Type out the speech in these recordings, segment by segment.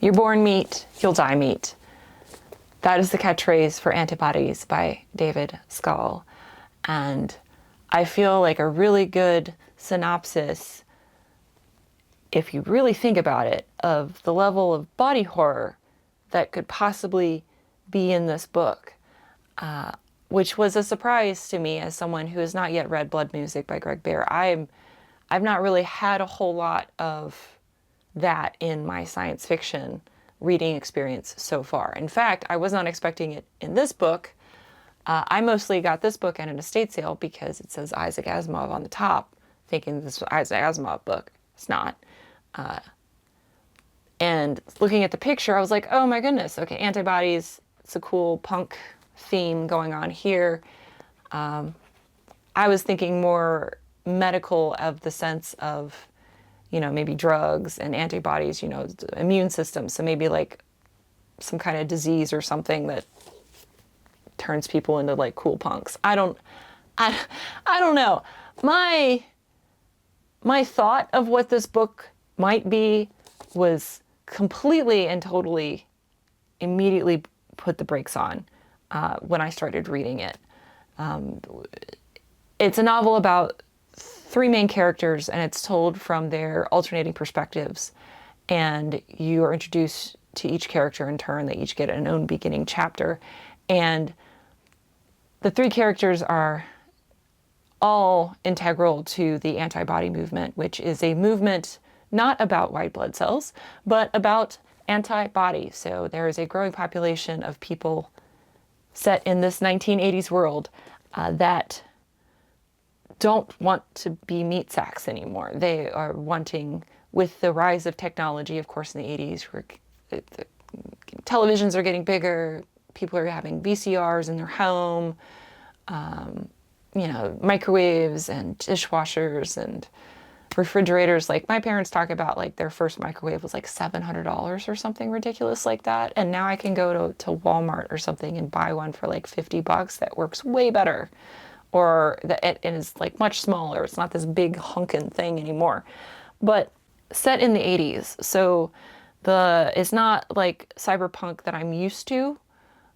You're born meat, you'll die meat. That is the catchphrase for Antibodies by David Skal. And I feel like a really good synopsis, if you really think about it, of the level of body horror that could possibly be in this book, which was a surprise to me as someone who has not yet read Blood Music by Greg Bear. I've not really had a whole lot of that in my science fiction reading experience so far. In fact, I was not expecting it in this book. I mostly got this book at an estate sale because it says Isaac Asimov on the top, thinking this is an Isaac Asimov book. It's not. And looking at the picture, I was like, oh my goodness, okay, Antibodies, it's a cool punk theme going on here. I was thinking more medical of the sense of, you know, maybe drugs and antibodies, you know, the immune system. So maybe like some kind of disease or something that turns people into like cool punks. I don't know. My thought of what this book might be was completely and totally immediately put the brakes on when I started reading it. It's a novel about three main characters, and it's told from their alternating perspectives. And you are introduced to each character in turn. They each get an own beginning chapter. And the three characters are all integral to the antibody movement, which is a movement not about white blood cells, but about antibodies. So there is a growing population of people set in this 1980s world that don't want to be meat sacks anymore. They are wanting, with the rise of technology, of course, in the 80s, where the televisions are getting bigger, people are having VCRs in their home, you know, microwaves and dishwashers and refrigerators. Like my parents talk about, like their first microwave was like $700 or something ridiculous like that. And now I can go to Walmart or something and buy one for like $50 that works way better. Or that it is like much smaller. It's not this big hunkin' thing anymore. But set in the 80s. So it's not like Cyberpunk that I'm used to,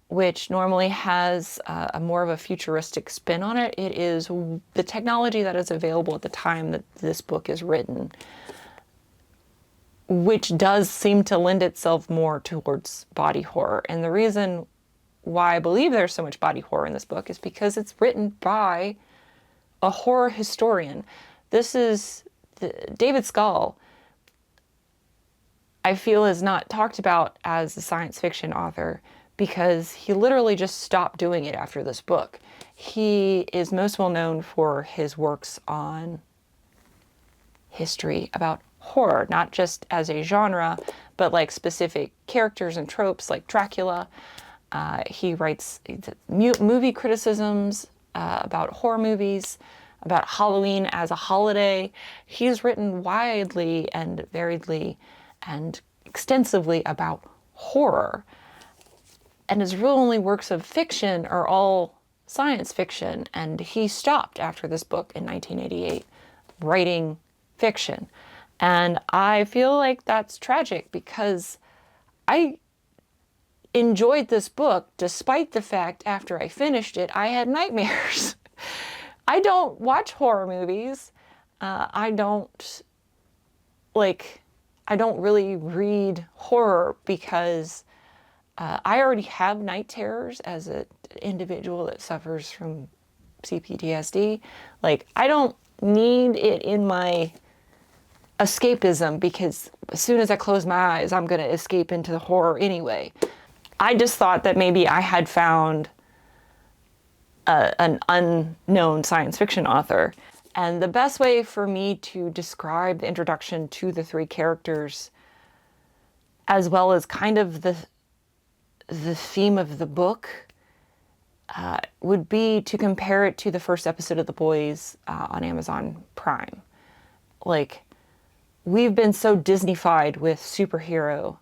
which normally has a more of a futuristic spin on it. It is the technology that is available at the time that this book is written, which does seem to lend itself more towards body horror. And the reason why I believe there's so much body horror in this book is because it's written by a horror historian. This is David Skal, I feel, is not talked about as a science fiction author because he literally just stopped doing it after this book. He is most well known for his works on history about horror, not just as a genre, but like specific characters and tropes like Dracula. He writes movie criticisms about horror movies, about Halloween as a holiday. He's written widely and variedly and extensively about horror. And his real only works of fiction are all science fiction. And he stopped after this book in 1988 writing fiction. And I feel like that's tragic because I enjoyed this book despite the fact after I finished it, I had nightmares. I don't watch horror movies. I don't really read horror because I already have night terrors as an individual that suffers from CPTSD. Like, I don't need it in my escapism because as soon as I close my eyes, I'm going to escape into the horror anyway. I just thought that maybe I had found an unknown science fiction author. And the best way for me to describe the introduction to the three characters, as well as kind of the theme of the book, would be to compare it to the first episode of The Boys on Amazon Prime. Like, we've been so Disney-fied with superhero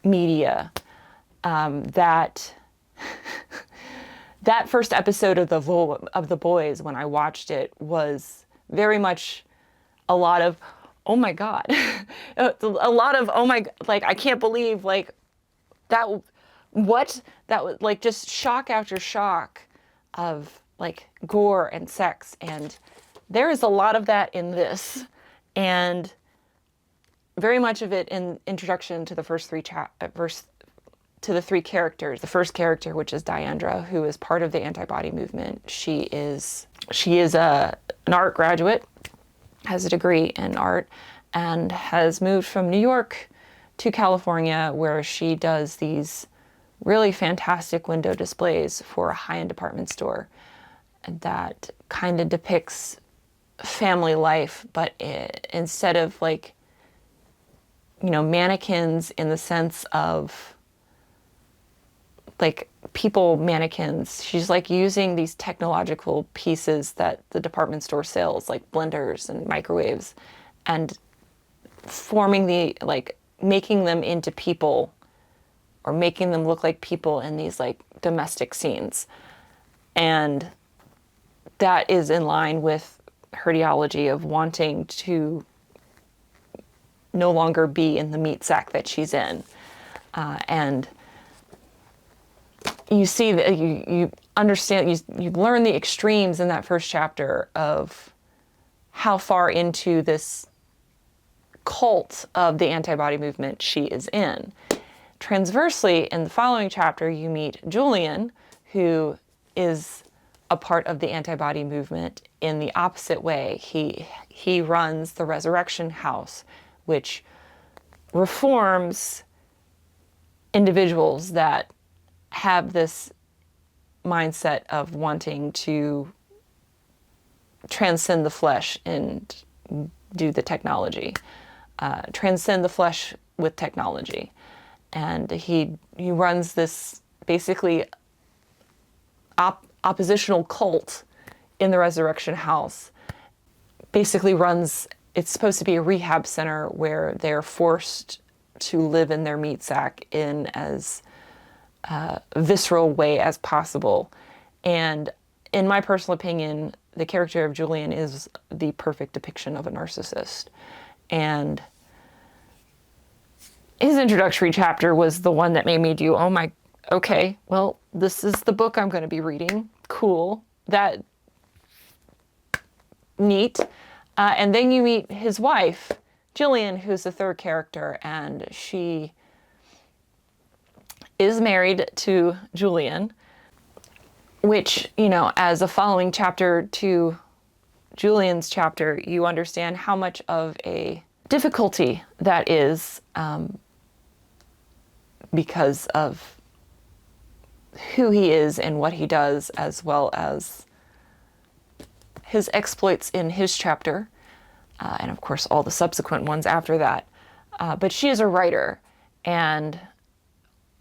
media that that first episode of The Boys, when I watched it, was very much a lot of, oh my God. A lot of, oh my, like, I can't believe, like, that, what, that was, like, just shock after shock of, like, gore and sex. And there is a lot of that in this. And very much of it in introduction to the first to the three characters. The first character, which is Diandra, who is part of the Antibody movement. She is an art graduate, has a degree in art, and has moved from New York to California, where she does these really fantastic window displays for a high-end department store that kind of depicts family life, but instead of like, you know, mannequins in the sense of like people mannequins, she's like using these technological pieces that the department store sells, like blenders and microwaves, and forming like making them into people, or making them look like people in these like domestic scenes. And that is in line with her ideology of wanting to no longer be in the meat sack that she's in. And you see that you understand, you learn the extremes in that first chapter of how far into this cult of the antibody movement she is in. Transversely, in the following chapter, you meet Julian, who is a part of the antibody movement in the opposite way. He runs the Resurrection House, which reforms individuals that have this mindset of wanting to transcend the flesh and do the technology, transcend the flesh with technology. And he runs this basically oppositional cult in the Resurrection House. Basically runs, it's supposed to be a rehab center where they're forced to live in their meat sack in as visceral way as possible. And in my personal opinion, the character of Julian is the perfect depiction of a narcissist. And his introductory chapter was the one that made me do, oh my, okay, well, this is the book I'm going to be reading. Cool. That, neat. And then you meet his wife, Jillian, who's the third character, and she is married to Julian, which, you know, as a following chapter to Julian's chapter, you understand how much of a difficulty that is, because of who he is and what he does, as well as his exploits in his chapter, and of course all the subsequent ones after that. But she is a writer, and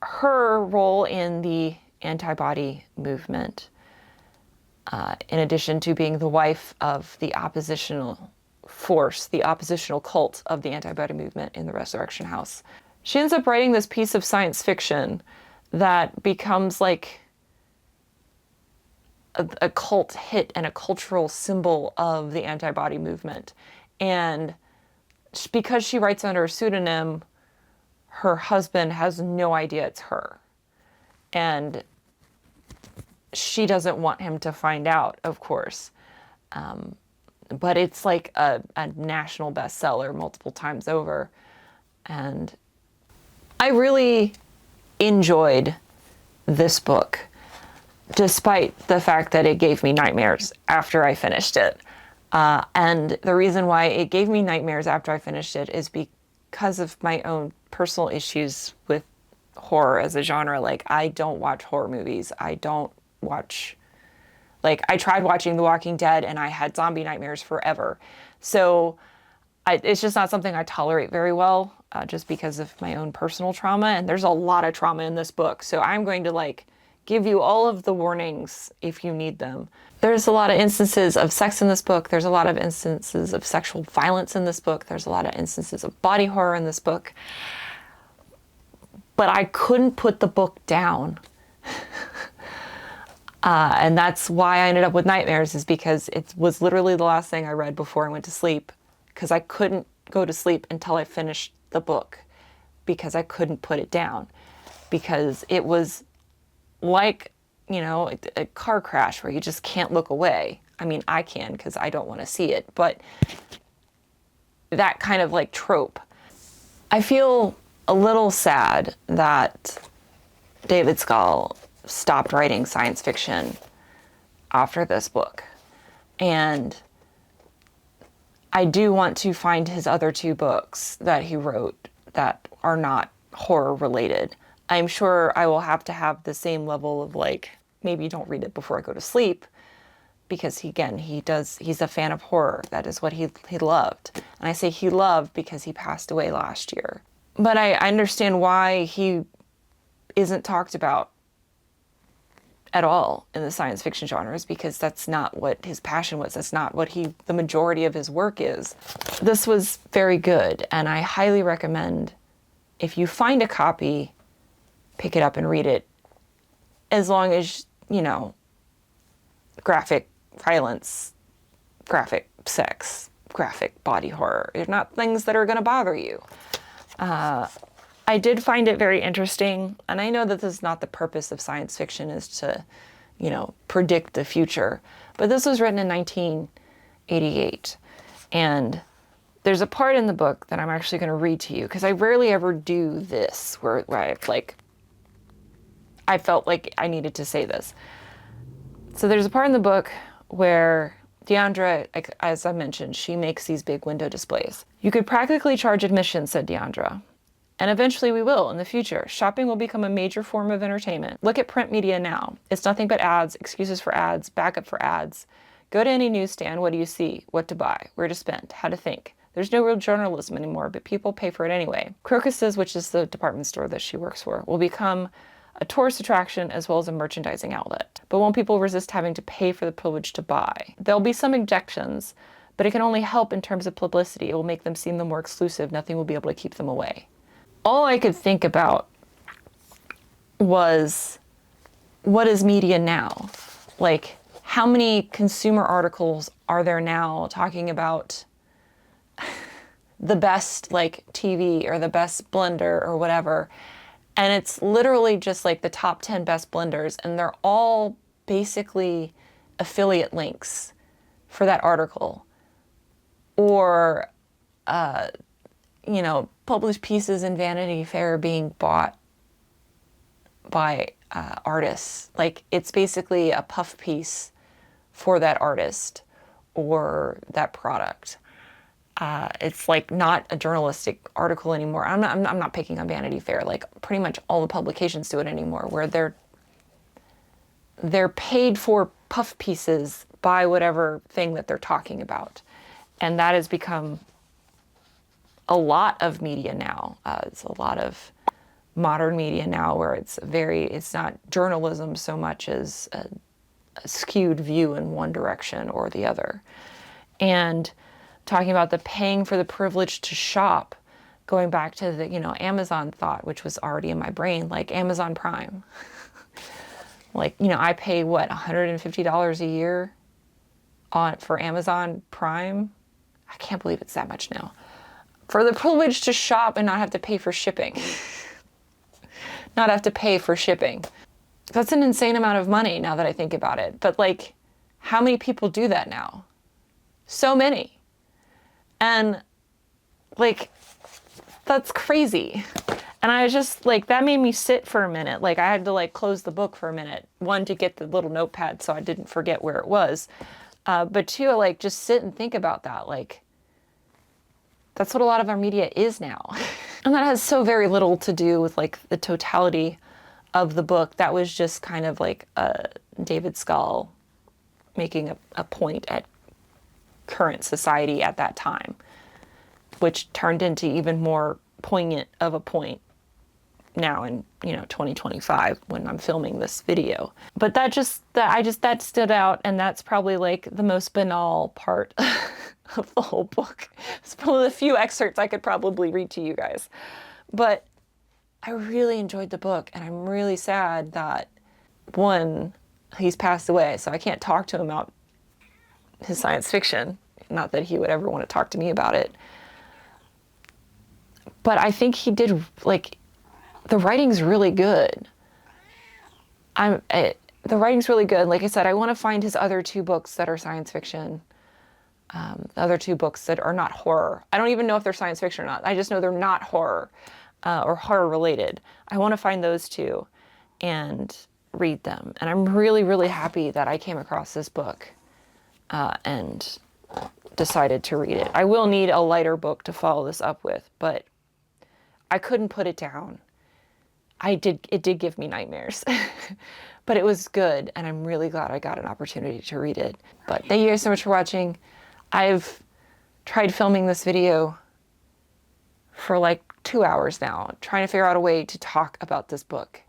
her role in the antibody movement, in addition to being the wife of the oppositional force, the oppositional cult of the antibody movement in the Resurrection House, she ends up writing this piece of science fiction that becomes like a cult hit and a cultural symbol of the antibody movement. And because she writes under a pseudonym, her husband has no idea it's her. And she doesn't want him to find out, of course. But it's like a national bestseller multiple times over. And I really enjoyed this book, despite the fact that it gave me nightmares after I finished it. And the reason why it gave me nightmares after I finished it is because of my own personal issues with horror as a genre. Like, I don't watch horror movies. I don't watch, like, I tried watching The Walking Dead and I had zombie nightmares forever. So it's just not something I tolerate very well, just because of my own personal trauma. And there's a lot of trauma in this book. So I'm going to like give you all of the warnings if you need them. There's a lot of instances of sex in this book. There's a lot of instances of sexual violence in this book. There's a lot of instances of body horror in this book. But I couldn't put the book down. And that's why I ended up with nightmares, is because it was literally the last thing I read before I went to sleep, because I couldn't go to sleep until I finished the book because I couldn't put it down, because it was like, you know, a car crash where you just can't look away. I mean, I can because I don't want to see it, but that kind of like trope. I feel a little sad that David Skal stopped writing science fiction after this book. And I do want to find his other 2 books that he wrote that are not horror related. I'm sure I will have to have the same level of like, maybe don't read it before I go to sleep, because he's a fan of horror. That is what he loved. And I say he loved because he passed away last year. But I understand why he isn't talked about at all in the science fiction genres, because that's not what his passion was. That's not what the majority of his work is. This was very good, and I highly recommend, if you find a copy, pick it up and read it, as long as, you know, graphic violence, graphic sex, graphic body horror. They're not things that are going to bother you. I did find it very interesting, and I know that this is not the purpose of science fiction, is to, you know, predict the future, but this was written in 1988, and there's a part in the book that I'm actually going to read to you, because I rarely ever do this, where I felt like I needed to say this. So there's a part in the book where Deandra, as I mentioned, she makes these big window displays. "You could practically charge admission," said Deandra. "And eventually we will in the future. Shopping will become a major form of entertainment. Look at print media now. It's nothing but ads, excuses for ads, backup for ads. Go to any newsstand, what do you see? What to buy, where to spend, how to think. There's no real journalism anymore, but people pay for it anyway. Crocus's," which is the department store that she works for, "will become a tourist attraction as well as a merchandising outlet. But won't people resist having to pay for the privilege to buy? There'll be some objections, but it can only help in terms of publicity. It will make them seem the more exclusive. Nothing will be able to keep them away." All I could think about was, what is media now? Like, how many consumer articles are there now talking about the best, like, TV or the best blender or whatever? And it's literally just like the top 10 best blenders, and they're all basically affiliate links for that article. Or, you know, published pieces in Vanity Fair being bought by artists. Like, it's basically a puff piece for that artist or that product. It's like not a journalistic article anymore. I'm not picking on Vanity Fair. Like, pretty much all the publications do it anymore, where they're paid for puff pieces by whatever thing that they're talking about. And that has become a lot of media now. It's a lot of modern media now, where it's not journalism so much as a skewed view in one direction or the other. And talking about the paying for the privilege to shop, going back to the, you know, Amazon thought, which was already in my brain, like Amazon Prime. Like, you know, I pay what, $150 a year for Amazon Prime? I can't believe it's that much now. For the privilege to shop and not have to pay for shipping. Not have to pay for shipping. That's an insane amount of money now that I think about it. But like, how many people do that now? So many. And like, that's crazy. And I was just like, that made me sit for a minute. Like, I had to like close the book for a minute. One, to get the little notepad so I didn't forget where it was. But two, like, just sit and think about that. Like, that's what a lot of our media is now. And that has so very little to do with like the totality of the book. That was just kind of like David Skal making a point at current society at that time, which turned into even more poignant of a point now in, you know, 2025 when I'm filming this video. But that stood out, and that's probably like the most banal part of the whole book. It's one of the few excerpts I could probably read to you guys. But I really enjoyed the book, and I'm really sad that, one, he's passed away, so I can't talk to him about his science fiction. Not that he would ever want to talk to me about it. but I think he did, like, the writing's really good. The writing's really good. Like I said, I want to find his other 2 books that are science fiction. The other 2 books that are not horror. I don't even know if they're science fiction or not. I just know they're not horror or horror related. I want to find those 2 and read them. And I'm really, really happy that I came across this book and decided to read it. I will need a lighter book to follow this up with, but I couldn't put it down. It did give me nightmares, but it was good. And I'm really glad I got an opportunity to read it. But thank you guys so much for watching. I've tried filming this video for like 2 hours now, trying to figure out a way to talk about this book.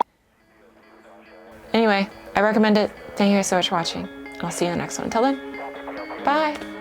Anyway, I recommend it. Thank you guys so much for watching. I'll see you in the next one. Until then, bye.